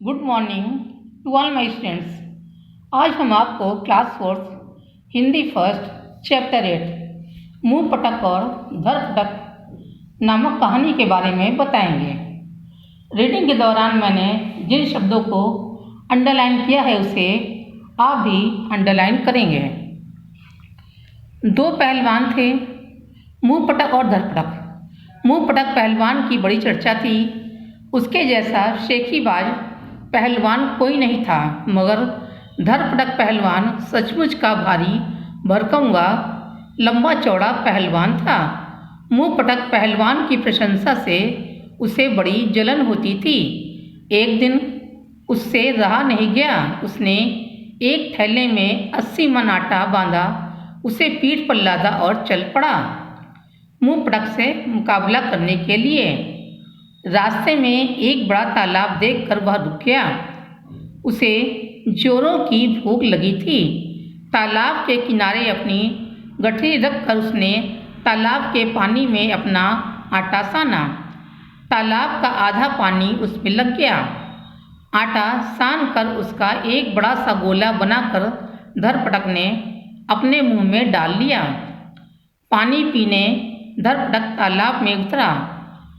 Good morning to all my students. आज हम आपको class fourth Hindi first chapter 8 मुंह पटक और धर पटक नामक कहानी के बारे में बताएंगे। रीडिंग के दौरान मैंने जिन शब्दों को अंडरलाइन किया है उसे आप भी अंडरलाइन करेंगे। दो पहलवान थे, मुंह पटक और धर पटक। मुंह पटक पहलवान की बड़ी चर्चा थी। उसके जैसा शेखीबाज पहलवान कोई नहीं था, मगर धरपटक पहलवान सचमुच का भारी भरकमगा लंबा चौड़ा पहलवान था। मुंह पटक पहलवान की प्रशंसा से उसे बड़ी जलन होती थी। एक दिन उससे रहा नहीं गया। उसने एक थैले में 80 मन आटा बांधा, उसे पीठ पर लादा और चल पड़ा मुंह पटक से मुकाबला करने के लिए। रास्ते में एक बड़ा तालाब देखकर वह रुक गया। उसे जोरों की भूख लगी थी। तालाब के किनारे अपनी गठरी रखकर उसने तालाब के पानी में अपना आटा साना। तालाब का आधा पानी उसमें लग गया। आटा सान कर उसका एक बड़ा सा गोला बनाकर धरपटक ने अपने मुंह में डाल लिया। पानी पीने धरपटक तालाब में उतरा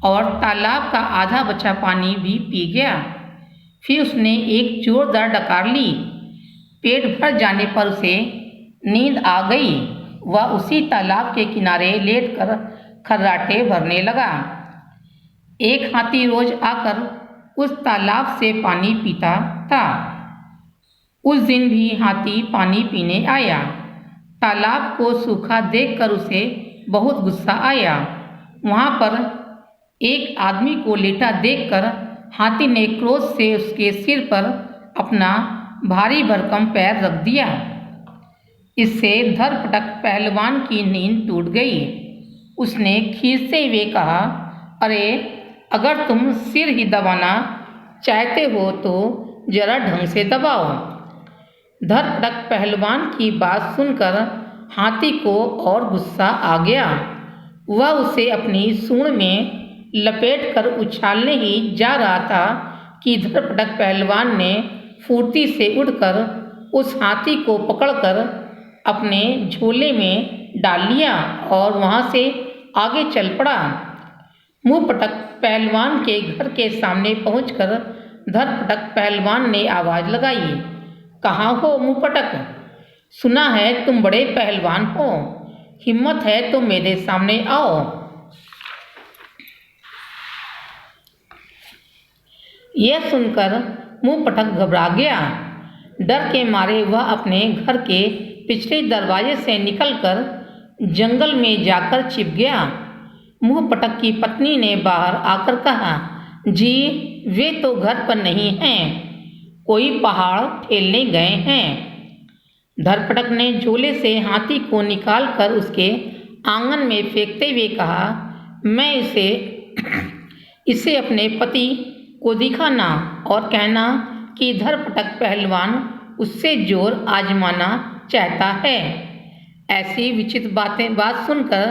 और तालाब का आधा बचा पानी भी पी गया। फिर उसने एक जोरदार डकार ली। पेट भर जाने पर उसे नींद आ गई। वह उसी तालाब के किनारे लेटकर खर्राटे भरने लगा। एक हाथी रोज आकर उस तालाब से पानी पीता था। उस दिन भी हाथी पानी पीने आया। तालाब को सूखा देखकर उसे बहुत गुस्सा आया। वहाँ पर एक आदमी को लेटा देखकर हाथी ने क्रोध से उसके सिर पर अपना भारी भरकम पैर रख दिया। इससे धरपटक पहलवान की नींद टूट गई। उसने खींचते हुए कहा, अरे अगर तुम सिर ही दबाना चाहते हो तो जरा ढंग से दबाओ। धरपटक पहलवान की बात सुनकर हाथी को और गुस्सा आ गया। वह उसे अपनी सूंड में लपेट कर उछालने ही जा रहा था कि धरपटक पहलवान ने फुर्ती से उठकर उस हाथी को पकड़कर अपने झोले में डाल लिया और वहां से आगे चल पड़ा। मुंह पटक पहलवान के घर के सामने पहुंचकर धरपटक पहलवान ने आवाज लगाई, कहाँ हो मुंह पटक? सुना है तुम बड़े पहलवान हो, हिम्मत है तो मेरे सामने आओ। यह सुनकर मुंह पटक घबरा गया। डर के मारे वह अपने घर के पिछले दरवाजे से निकलकर जंगल में जाकर छिप गया। मुंह पटक की पत्नी ने बाहर आकर कहा, जी वे तो घर पर नहीं हैं, कोई पहाड़ ठेलने गए हैं। धरपटक ने झोले से हाथी को निकालकर उसके आंगन में फेंकते हुए कहा, मैं इसे अपने पति को दिखाना और कहना कि धरपटक पहलवान उससे जोर आजमाना चाहता है। ऐसी विचित्र बात सुनकर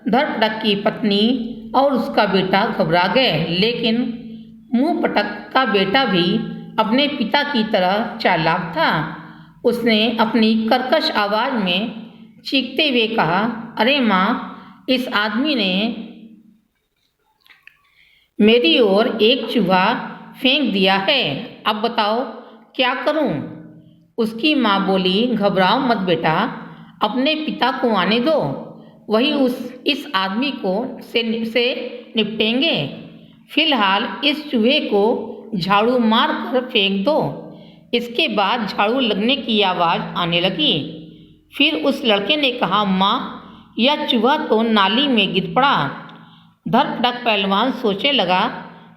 धरपटक की पत्नी और उसका बेटा घबरा गए, लेकिन मुंह पटक का बेटा भी अपने पिता की तरह चालाक था। उसने अपनी कर्कश आवाज में चीखते हुए कहा, अरे माँ, इस आदमी ने मेरी ओर एक चूहा फेंक दिया है, अब बताओ क्या करूं? उसकी माँ बोली, घबराओ मत बेटा, अपने पिता को आने दो, वही इस आदमी को से निपटेंगे। फिलहाल इस चूहे को झाड़ू मार कर फेंक दो। इसके बाद झाड़ू लगने की आवाज़ आने लगी। फिर उस लड़के ने कहा, माँ, यह चूहा तो नाली में गिर पड़ा। धरपटक पहलवान सोचने लगा,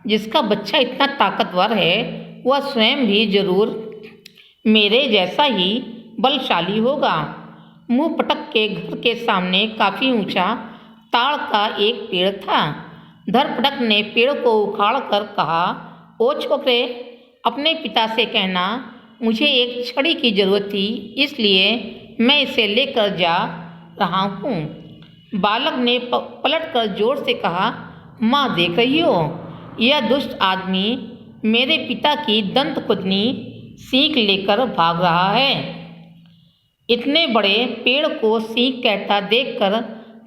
जिसका बच्चा इतना ताकतवर है वह स्वयं भी जरूर मेरे जैसा ही बलशाली होगा। मुंह पटक के घर के सामने काफ़ी ऊंचा ताड़ का एक पेड़ था। धरपटक ने पेड़ को उखाड़ कर कहा, ओ छोकरे, अपने पिता से कहना मुझे एक छड़ी की ज़रूरत थी, इसलिए मैं इसे लेकर जा रहा हूँ। बालक ने पलटकर जोर से कहा, माँ देख रही हो, यह दुष्ट आदमी मेरे पिता की दंतखुदनी सीख लेकर भाग रहा है। इतने बड़े पेड़ को सीख कहता देखकर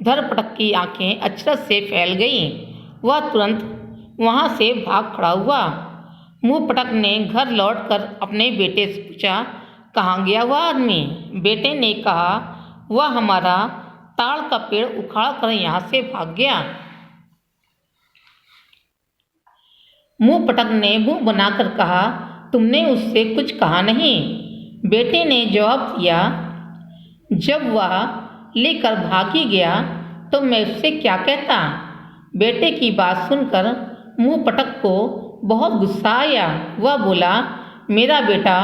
धरपटक की आंखें अचरज से फैल गईं। वह तुरंत वहां से भाग खड़ा हुआ। मुंहपटक ने घर लौटकर अपने बेटे से पूछा, कहाँ गया वह आदमी? बेटे ने कहा, वह हमारा ताड़ का पेड़ उखाड़ कर यहाँ से भाग गया। मुंहपटक ने मुंह बनाकर कहा, तुमने उससे कुछ कहा नहीं? बेटे ने जवाब दिया, जब वह लेकर भाग ही गया तो मैं उससे क्या कहता? बेटे की बात सुनकर मुंहपटक को बहुत गुस्सा आया। वह बोला, मेरा बेटा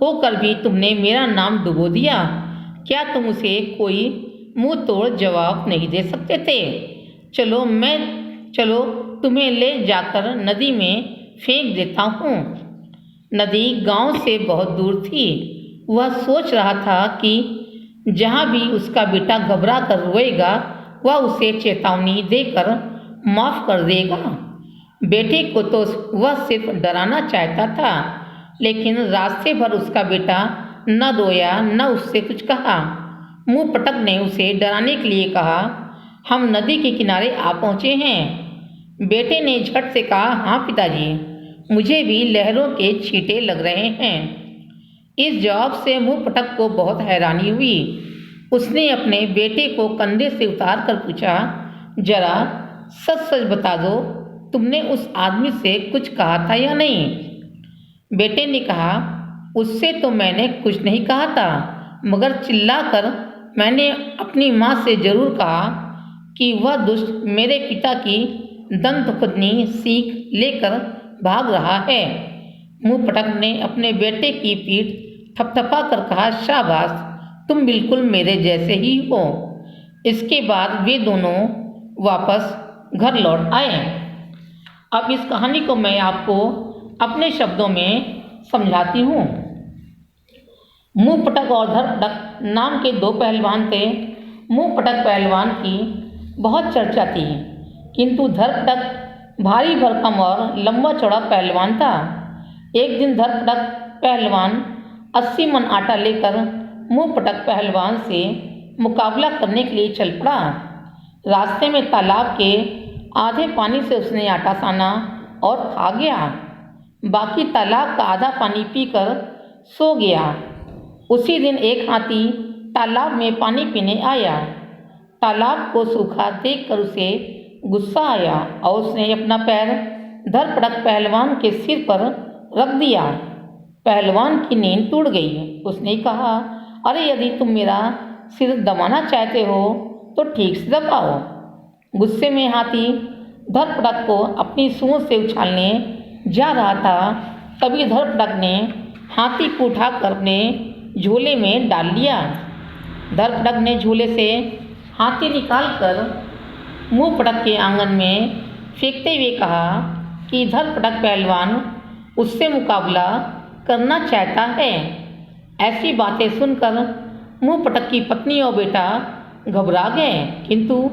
होकर भी तुमने मेरा नाम डुबो दिया। क्या तुम उसे कोई मुंह तोड़ जवाब नहीं दे सकते थे? चलो तुम्हें ले जाकर नदी में फेंक देता हूँ। नदी गांव से बहुत दूर थी। वह सोच रहा था कि जहाँ भी उसका बेटा घबरा कर रोएगा वह उसे चेतावनी देकर माफ कर देगा। बेटे को तो वह सिर्फ डराना चाहता था, लेकिन रास्ते भर उसका बेटा न रोया न उससे कुछ कहा। मुंहपटक ने उसे डराने के लिए कहा, हम नदी के किनारे आ पहुँचे हैं। बेटे ने झट से कहा, हाँ पिताजी, मुझे भी लहरों के छींटे लग रहे हैं। इस जवाब से मुंहपटक को बहुत हैरानी हुई। उसने अपने बेटे को कंधे से उतार कर पूछा, जरा सच सच बता दो, तुमने उस आदमी से कुछ कहा था या नहीं? बेटे ने कहा, उससे तो मैंने कुछ नहीं कहा था, मगर चिल्लाकर मैंने अपनी माँ से जरूर कहा कि वह दुष्ट मेरे पिता की दंतखुदनी सीख लेकर भाग रहा है। मुंहपटक ने अपने बेटे की पीठ थपथपा कर कहा, शाबाश, तुम बिल्कुल मेरे जैसे ही हो। इसके बाद वे दोनों वापस घर लौट आए। अब इस कहानी को मैं आपको अपने शब्दों में समझाती हूँ। मुंहपटक और धरपटक नाम के दो पहलवान थे। मुंहपटक पहलवान की बहुत चर्चा थी, किंतु धरपटक भारी भरकम और लंबा चौड़ा पहलवान था। एक दिन धरपटक पहलवान 80 मन आटा लेकर मुंहपटक पहलवान से मुकाबला करने के लिए चल पड़ा। रास्ते में तालाब के आधे पानी से उसने आटा साना और खा गया। बाकी तालाब का आधा पानी पीकर सो गया। उसी दिन एक हाथी तालाब में पानी पीने आया। तालाब को सूखा देखकर उसे गुस्सा आया और उसने अपना पैर धरपटक पहलवान के सिर पर रख दिया। पहलवान की नींद टूट गई। उसने कहा, अरे यदि तुम मेरा सिर दबाना चाहते हो तो ठीक से दबाओ। गुस्से में हाथी धरपटक को अपनी सूंड से उछालने जा रहा था। तभी धरपटक ने हाथी को उठाकर अपने झोले में डाल लिया। धरपटक ने झोले से हाथी निकालकर मुंहपटक के आंगन में फेंकते हुए कहा कि धरपटक पहलवान उससे मुकाबला करना चाहता है। ऐसी बातें सुनकर मुंहपटक की पत्नी और बेटा घबरा गए, किंतु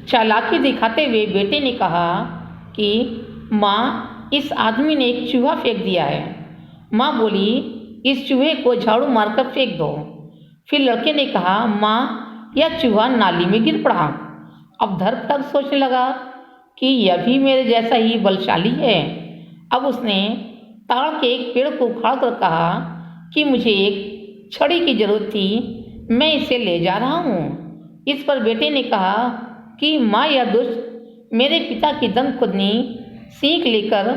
चालाकी दिखाते हुए बेटे ने कहा कि माँ, इस आदमी ने एक चूहा फेंक दिया है। माँ बोली, इस चूहे को झाड़ू मारकर फेंक दो। फिर लड़के ने कहा, माँ, यह चूहा नाली में गिर पड़ा। अब धरपटक सोचने लगा कि यह भी मेरे जैसा ही बलशाली है। अब उसने ताड़ के एक पेड़ को उखाड़ कर कहा कि मुझे एक छड़ी की जरूरत थी, मैं इसे ले जा रहा हूँ। इस पर बेटे ने कहा कि माँ, यह दुष्ट मेरे पिता की दंतखुदनी सीख लेकर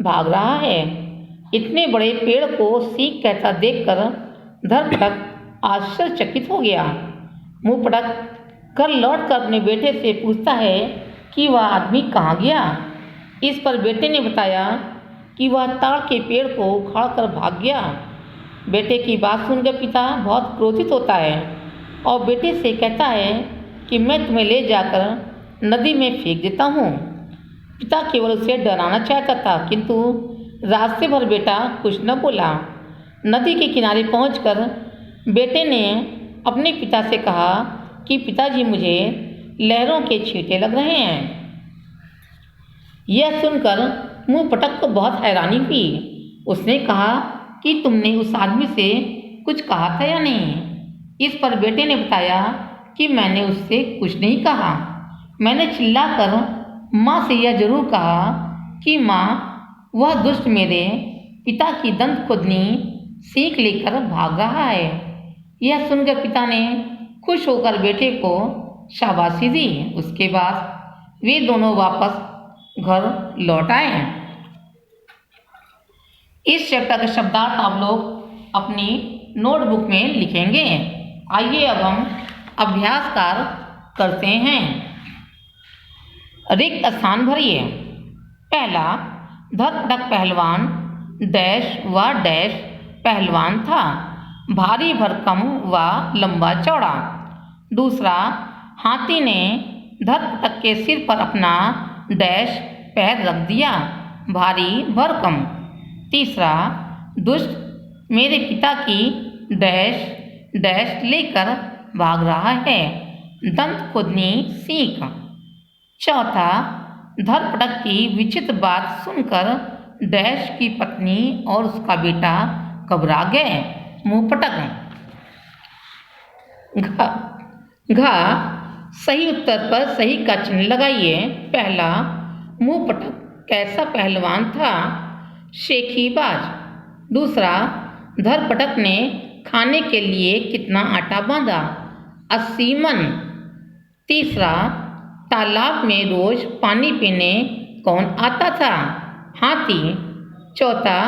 भाग रहा है। इतने बड़े पेड़ को सीख कहता देखकर धरपटक आश्चर्यचकित हो गया। मुंहपटक घर लौट कर अपने बेटे से पूछता है कि वह आदमी कहाँ गया। इस पर बेटे ने बताया कि वह ताड़ के पेड़ को उखाड़ कर भाग गया। बेटे की बात सुनकर पिता बहुत क्रोधित होता है और बेटे से कहता है कि मैं तुम्हें ले जाकर नदी में फेंक देता हूँ। पिता केवल उसे डराना चाहता था, किंतु रास्ते भर बेटा कुछ न बोला। नदी के किनारे पहुंचकर बेटे ने अपने पिता से कहा कि पिताजी, मुझे लहरों के छींटे लग रहे हैं। यह सुनकर मुंह पटक को बहुत हैरानी हुई। उसने कहा कि तुमने उस आदमी से कुछ कहा था या नहीं। इस पर बेटे ने बताया कि मैंने उससे कुछ नहीं कहा। मैंने चिल्लाकर माँ से यह जरूर कहा कि माँ, वह दुष्ट मेरे पिता की दंत खोदनी सीख लेकर भाग रहा है। यह सुनकर पिता ने खुश होकर बेटे को शाबाशी दी। उसके बाद वे दोनों वापस घर लौट आए। इस चैप्टर का शब्दार्थ आप लोग अपनी नोटबुक में लिखेंगे। आइए अब हम अभ्यास कार्य करते हैं। रिक्त स्थान भरिए। पहला, धरपटक पहलवान डैश व डैश पहलवान था, भारी भरकम व लंबा चौड़ा। दूसरा, हाथी ने धरपटक के सिर पर अपना डैश पैर रख दिया, भारी भरकम। तीसरा, दुष्ट मेरे पिता की डैश डैश लेकर भाग रहा है, दंत खोदनी सीख। चौथा, धरपटक की विचित्र बात सुनकर डैश की पत्नी और उसका बेटा घबरा गए, मुंह पटक। घा सही उत्तर पर सही का चिन्ह लगाइए। पहला, मुंह पटक कैसा पहलवान था, शेखीबाज। दूसरा, धरपटक ने खाने के लिए कितना आटा बांधा, 80 मन। तीसरा, तालाब में रोज पानी पीने कौन आता था, हाथी। चौथा,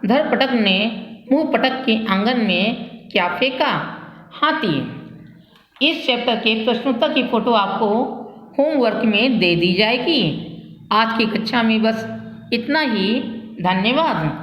धरपटक ने मुंह पटक के आंगन में क्या फेंका, हाथी। इस चैप्टर के प्रश्नोत्तर की फोटो आपको होमवर्क में दे दी जाएगी। आज की कक्षा में बस इतना ही। धन्यवाद।